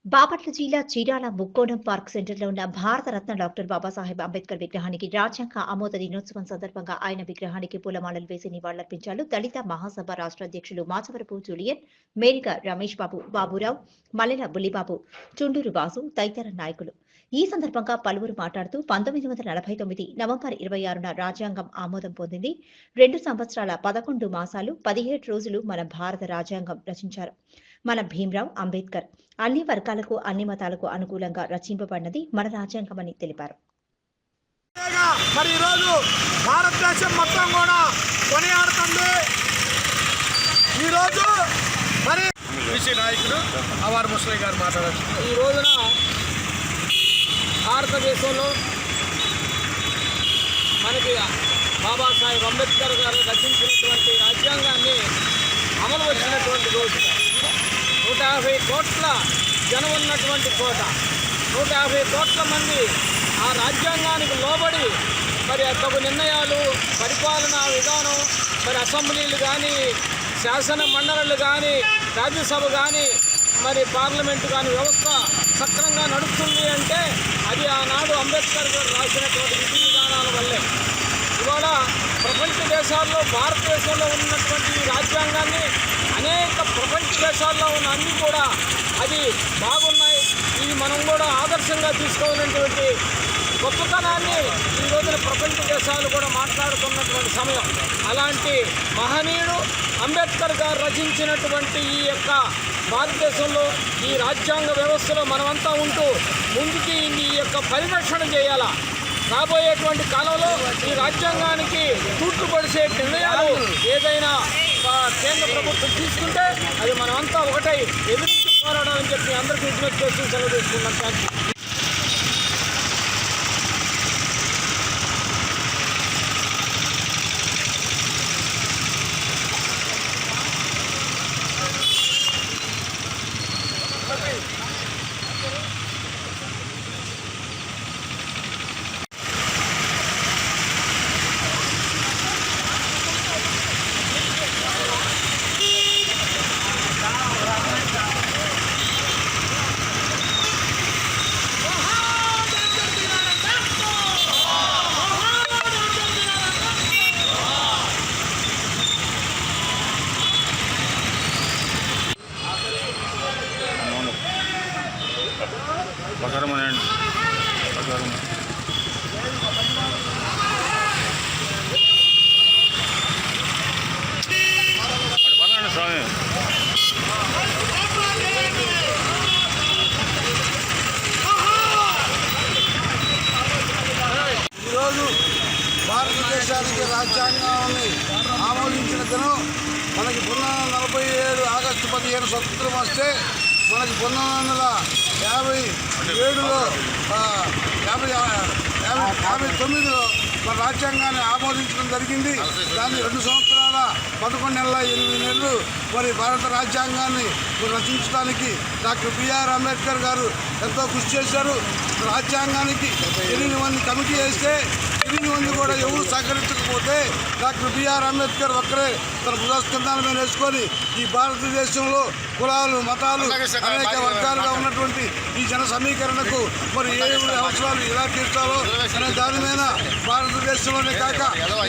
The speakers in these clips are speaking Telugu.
బాపట్ల జిల్లా చీరాల ముక్కోణం పార్క్ సెంటర్లో ఉన్న భారతరత్న డాక్టర్ బాబాసాహెబ్ అంబేద్కర్ విగ్రహానికి రాజ్యాంగ ఆమోద దినోత్సవం సందర్భంగా ఆయన విగ్రహానికి పూలమాలలు వేసి నివాళులర్పించారు. దళిత మహాసభ రాష్ట్ర అధ్యక్షులు మాచవరపు జూలియన్, మేరిక రమేష్ బాబు, బాబురావు, మల్లెల బుల్లిబాబు, చుండూరు వాసు తదితర నాయకులు. ఈ సందర్భంగా పలువురు మాట్లాడుతూ 1949 నవంబర్ 26న రాజ్యాంగం ఆమోదం పొందింది. 2 సంవత్సరాల 11 మాసాలు 17 రోజులు మన భారత రాజ్యాంగం రచించారు. మన భీమ్రావ్ అంబేద్కర్ అన్ని వర్గాలకు అన్ని మతాలకు అనుకూలంగా రచింపబడినది మన రాజ్యాంగమని తెలిపారు. మరి ఈరోజు భారతదేశం మొత్తం కూడా కొనియాడుతుంది. ఈరోజు మరి బీసీ నాయకుడు అవార్ ముస్లిం గారు మాట్లాడారు. ఈ రోజున భారతదేశంలో మనకి బాబాసాహెబ్ అంబేద్కర్ గారు రచించినటువంటి రాజ్యాంగాన్ని అమలు వచ్చినటువంటి రోజు. 150 కోట్ల జనం ఉన్నటువంటి కోట, 150 కోట్ల మంది ఆ రాజ్యాంగానికి లోబడి మరి తగు నిర్ణయాలు, పరిపాలనా విధానం, మరి అసెంబ్లీలు కానీ, శాసన మండలులు కానీ, రాజ్యసభ కానీ, మరి పార్లమెంటు కానీ వ్యవస్థ సక్రమంగా నడుస్తుంది అంటే అది ఆనాడు అంబేద్కర్ గారు రాసినటువంటి విధి విధానాల వల్లే. ఇవాళ ప్రపంచ దేశాల్లో భారతదేశంలో ఉన్నటువంటి ఈ రాజ్యాంగాన్ని అనేక ప్రపంచ దేశాల్లో ఉన్న అన్నీ కూడా అది బాగున్నాయి, ఇవి మనం కూడా ఆదర్శంగా తీసుకోవాలనేటువంటి గొప్పతనాన్ని ఈ రోజున ప్రపంచ దేశాలు కూడా మాట్లాడుతున్నటువంటి సమయం. అలాంటి మహనీయుడు అంబేద్కర్ గారు రచించినటువంటి ఈ యొక్క భారతదేశంలో ఈ రాజ్యాంగ వ్యవస్థలో మనమంతా ఉంటూ ముందుకి ఈ యొక్క పరిరక్షణ చేయాలా. రాబోయేటువంటి కాలంలో ఈ రాజ్యాంగానికి తూట్లు పడిసే నిర్ణయాలు ఏదైనా కేంద్ర ప్రభుత్వం తీసుకుంటే అది మనమంతా ఒకటై ఎదురించి పోరాడాలని చెప్పి అందరికీ విజ్ఞప్తి చేసి సెలవు తీసుకున్నాం. Thank you. ఈరోజు భారతదేశానికి రాజ్యాంగాన్ని ఆమోదించిన దినం. మనకి 1947 ఆగస్టు 15 స్వతంత్రం వస్తే మనకి 1957లో 59లో మన రాజ్యాంగాన్ని ఆమోదించడం జరిగింది. దాన్ని 2 సంవత్సరాల 11 నెలల 8 నెలలు మరి భారత రాజ్యాంగాన్ని రచించడానికి డాక్టర్ బిఆర్ అంబేద్కర్ గారు ఎంతో కృషి చేశారు. రాజ్యాంగానికి 8 మంది కమిటీ వేస్తే 8 మంది కూడా ఎవరు సహకరించకపోతే డాక్టర్ బిఆర్ అంబేద్కర్ ఒక్కరే తన భుజస్కంధాల మీద వేసుకొని ఈ భారతదేశంలో కులాలు, మతాలు, అనేక వర్గాలుగా ఉన్నటువంటి ఈ జన సమీకరణకు మరి ఏ అవసరాలు ఎలా తీర్చాలో అనే దాని మీద భారతదేశంలోనే కాక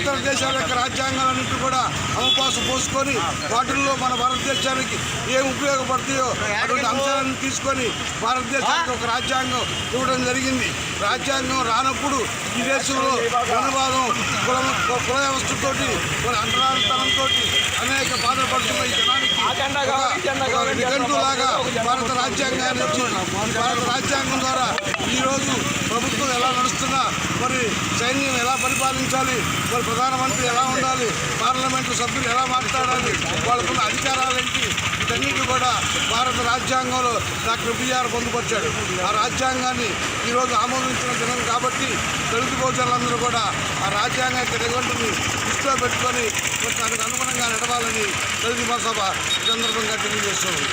ఇతర దేశాల యొక్క రాజ్యాంగాలన్నింటి కూడా అవకాశం పోసుకొని వాటిల్లో మన భారతదేశానికి ఏం ఉపయోగపడతాయో అటువంటి అంశాలను తీసుకొని భారతదేశానికి ఒక రాజ్యాంగం ఇవ్వడం జరిగింది. రాజ్యాంగం రానప్పుడు ఈ దేశంలో అనువాదం కుల వ్యవస్థతోటి అంతరాంతరంతో అనేక బాధలు పడుతున్న ఈ జనానికి నిఘంటులాగా భారత రాజ్యాంగాన్ని వచ్చి భారత రాజ్యాంగం ద్వారా ఈరోజు ప్రభుత్వం ఎలా నడుస్తున్నా, మరి సైన్యం ఎలా పరిపాలించాలి, మరి ప్రధానమంత్రి ఎలా ఉండాలి, పార్లమెంటు సభ్యులు ఎలా మాట్లాడాలి, వాళ్ళకున్న అధికారాలేంటి, వీటన్నిటి కూడా భారత రాజ్యాంగంలో డాక్టర్ బిఆర్ పొందుపరిచాడు. ఆ రాజ్యాంగాన్ని ఈరోజు ఆమోదించిన దినం కాబట్టి దళిత బహుజనులందరూ కూడా ఆ రాజ్యాంగానికి నిఘంటుని దృష్టిలో పెట్టుకొని దానికి అనుగుణంగా నడవాలని దళిత మహాసభ ఈ సందర్భంగా తెలియజేస్తుంది.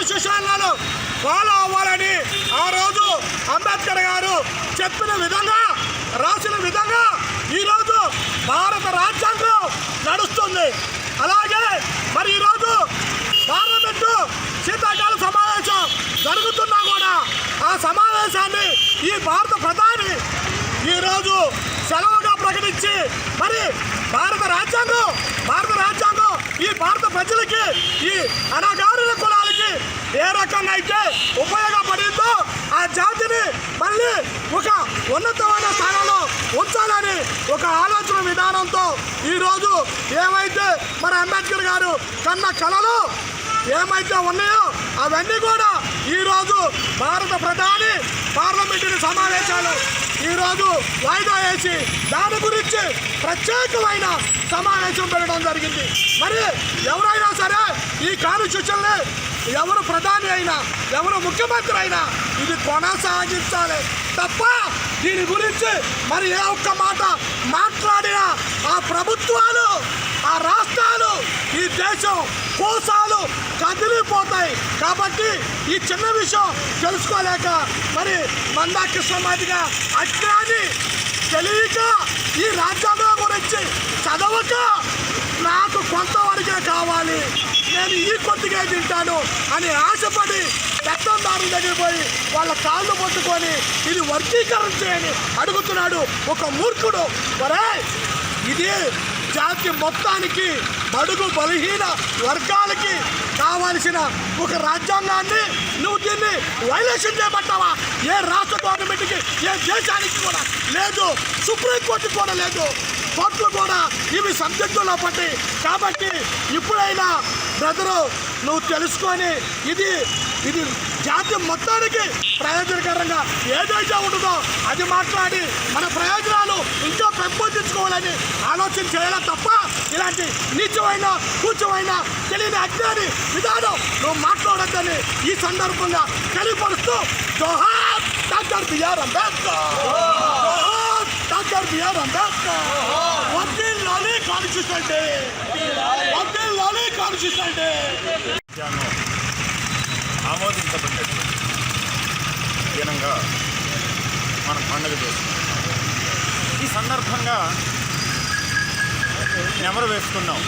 సూచనలను ఫాలో అవ్వాలని ఆ రోజు అంబేద్కర్ గారు చెప్పిన విధంగా, రాసిన విధంగా ఈరోజు భారత రాజ్యాంగం నడుస్తుంది. అలాగే మరి ఈరోజు పార్లమెంటు శీతాకాల సమావేశం జరుగుతున్నా కూడా ఆ సమావేశాన్ని ఈ భారత ప్రధాని ఈరోజు సెలవుగా ప్రకటించి మరి భారత రాజ్యాంగం ఈ భారత ప్రజలకి, ఈ అణగారిన కులాలకి ఏ రకంగా అయితే ఉపయోగపడిందో ఆ జాతిని మళ్ళీ ఒక ఉన్నతమైన స్థానంలో ఉంచాలని ఒక ఆలోచన విధానంతో ఈరోజు ఏమైతే మరి అంబేద్కర్ గారు కన్న కళలు ఏమైతే ఉన్నాయో అవన్నీ కూడా ఈరోజు భారత ప్రధాని పార్లమెంటరీ సమావేశాలు ఈరోజు వాయిదా వేసి దాని గురించి ప్రత్యేకమైన సమావేశం పెట్టడం జరిగింది. మరి ఎవరైనా సరే ఈ కాన్స్టిట్యూషన్ని ఎవరు ప్రధాని అయినా, ఎవరు ముఖ్యమంత్రి అయినా ఇది కొనసాగించాలి తప్ప దీని గురించి మరి ఏ ఒక్క మాట మాట్లాడినా ఆ ప్రభుత్వాలు, ఆ రాష్ట్రాలు, ఈ దేశం కోసాలు కదిలిపోతాయి. కాబట్టి ఈ చిన్న విషయం తెలుసుకోలేక మరి మందా కృష్ణమాదిగా అజ్ఞాని తెలియక ఈ రాజ్యాంగం గురించి చదవక నాకు కొంతవరకే కావాలి, నేను ఈ కొద్దిగా తింటాను అని ఆశపడి పెత్తందారుల దగ్గర పోయి వాళ్ళ కాళ్ళు పట్టుకొని ఇది వర్గీకరణ చేయని అడుగుతున్నాడు ఒక మూర్ఖుడు. మరే ఇది జాతి మొత్తానికి, బడుగు బలహీన వర్గాలకి కావాల్సిన ఒక రాజ్యాంగాన్ని నువ్వు దీన్ని వైలేషన్ చేయబట్టావా? ఏ రాష్ట్ర గవర్నమెంట్కి, ఏ దేశానికి కూడా లేదు, సుప్రీంకోర్టుకి కూడా లేదు, కోర్టులు కూడా ఇవి సబ్జెక్టులో పట్టి. కాబట్టి ఇప్పుడైనా బ్రదరు నువ్వు తెలుసుకొని ఇది జాతి మొత్తానికి ప్రయోజనకరంగా ఏదైతే ఉంటుందో అది మాట్లాడి మన ప్రయోజనాలు ఇంకా పెంపొందించుకోవాలని ఆలోచన చేయాలి తప్ప ఇలాంటి నీచమైన, కూర్చోమైన, తెలియని అజ్ఞాని విధానం నువ్వు మాట్లాడొద్దని ఈ సందర్భంగా తెలియపరుస్తూ జోహార్ డాక్టర్ బిఆర్ అంబేద్కర్, జోహార్ డాక్టర్ బిఆర్ అంబేద్కర్. వర్ధిల్లాలి కాన్స్టిట్యూషన్ డే, వర్ధిల్లాలి కాన్స్టిట్యూషన్ డే. ఆమోదించబడినటువంటి దినంగా మనం పండుగ చేసుకున్నాం. ఈ సందర్భంగా నెమరు వేసుకున్నాం.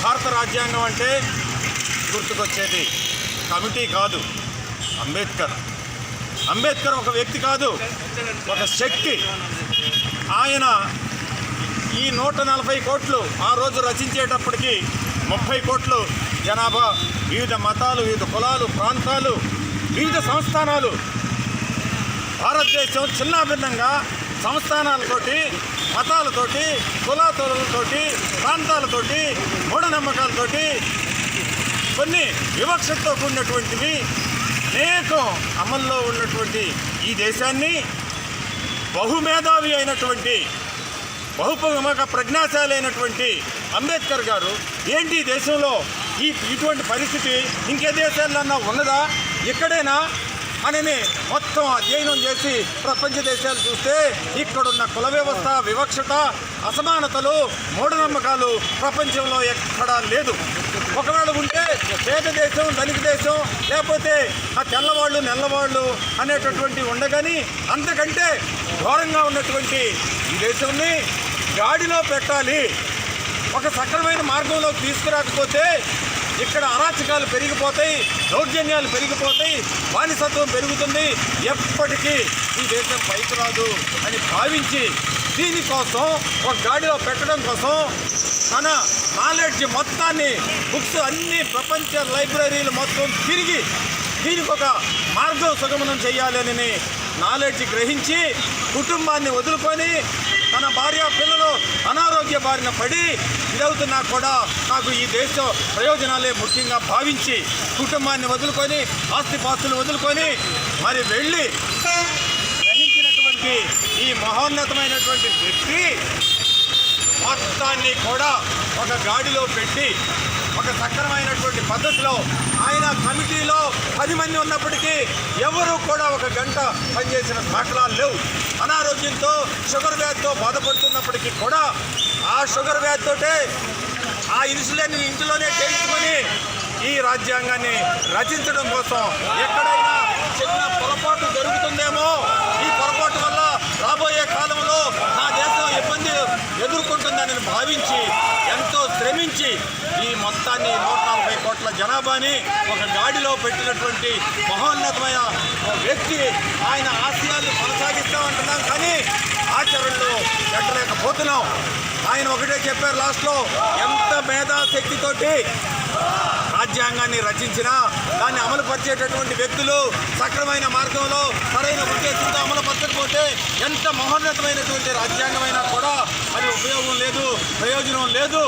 భారత రాజ్యాంగం అంటే గుర్తుకొచ్చేది కమిటీ కాదు, అంబేద్కర్ ఒక వ్యక్తి కాదు, ఒక శక్తి. ఆయన ఈ 140 కోట్లు ఆ రోజు రచించేటప్పటికి 30 కోట్లు జనాభా, వివిధ మతాలు, వివిధ కులాలు, ప్రాంతాలు, వివిధ సంస్థానాలు. భారతదేశం చిన్నాభిన్నంగా సంస్థానాలతోటి, మతాలతోటి, కులాతోటి, ప్రాంతాలతోటి, మూఢనమ్మకాలతోటి, కొన్ని వివక్షతో కూడినటువంటివి అనేకం అమల్లో ఉన్నటువంటి ఈ దేశాన్ని బహుమేధావి అయినటువంటి, బహుముఖ ప్రజ్ఞాశాలి అయినటువంటి అంబేద్కర్ గారు ఏంటి దేశంలో ఇటువంటి పరిస్థితి ఇంకే దేశాలన్నా ఉన్నదా, ఇక్కడేనా అని మొత్తం అధ్యయనం చేసి ప్రపంచ దేశాలు చూస్తే ఇక్కడున్న కుల వ్యవస్థ, వివక్షత, అసమానతలు, మూఢనమ్మకాలు ప్రపంచంలో ఎక్కడా లేదు. ఒకవేళ ఉంటే పేద దేశం, ధనిక దేశం, లేకపోతే ఆ తెల్లవాళ్ళు నల్లవాళ్ళు అనేటటువంటి ఉండగాని అంతకంటే ఘోరంగా ఉన్నటువంటి ఈ దేశాన్ని గాడిలో పెట్టాలి. ఒక సక్రమైన మార్గంలోకి తీసుకురాకపోతే ఇక్కడ అరాచకాలు పెరిగిపోతాయి, దౌర్జన్యాలు పెరిగిపోతాయి, బానిసత్వం పెరుగుతుంది, ఎప్పటికీ ఈ దేశం పైకి రాదు అని భావించి దీనికోసం ఒక గాడిలో పెట్టడం కోసం తన నాలెడ్జ్ మొత్తాన్ని, బుక్స్ అన్ని ప్రపంచ లైబ్రరీలు మొత్తం తిరిగి దీనికి ఒక మార్గం సుగమనం చేయాలని నాలెడ్జ్ గ్రహించి కుటుంబాన్ని వదులుకొని తన భార్య పిల్లలు అనారోగ్య బారిన పడి ఇదవుతున్నా కూడా నాకు ఈ దేశ ప్రయోజనాలే ముఖ్యంగా భావించి కుటుంబాన్ని వదులుకొని, ఆస్తిపాస్తులు వదులుకొని మరి వెళ్ళి గ్రహించినటువంటి ఈ మహోన్నతమైనటువంటి వ్యక్తి మొత్తాన్ని కూడా ఒక గాడిలో పెట్టి ఒక సక్రమైనటువంటి పద్ధతిలో ఆయన కమిటీలో 10 మంది ఉన్నప్పటికీ ఎవరు కూడా ఒక గంట పనిచేసిన దాఖలాలు లేవు. అనారోగ్యంతో, షుగర్ వ్యాధితో బాధపడుతున్నప్పటికీ కూడా ఆ షుగర్ వ్యాధితోటే ఆ ఇన్సులిన్ ఇంటిలోనే చేయించుకొని ఈ రాజ్యాంగాన్ని రచించడం కోసం ఎక్కడైనా చిన్న పొరపాటు జరుగుతుందేమో, ఈ పొరపాటు వల్ల రాబోయే కాలంలో నా దేశం ఇబ్బంది ఎదుర్కొంటుందని భావించి ఎంతో శ్రమించి ఈ మొత్తాన్ని 140 కోట్ల జనాభాని ఒక గాడిలో పెట్టినటువంటి మహోన్నతమైన వ్యక్తి. ఆయన ఆశయాలు కొనసాగిస్తామంటున్నాం కానీ ఆచరణలో పెట్టలేకపోతున్నాం. ఆయన ఒకటే చెప్పారు లాస్ట్లో, ఎంత మేధాశక్తితోటి రాజ్యాంగాన్ని రచించినా దాన్ని అమలుపరిచేటటువంటి వ్యక్తులు సక్రమైన మార్గంలో సరైన ఉద్దేశంతో అమలుపరచకపోతే ఎంత మహోన్నతమైనటువంటి రాజ్యాంగమైనా కూడా అది ఉపయోగం లేదు, ప్రయోజనం లేదు.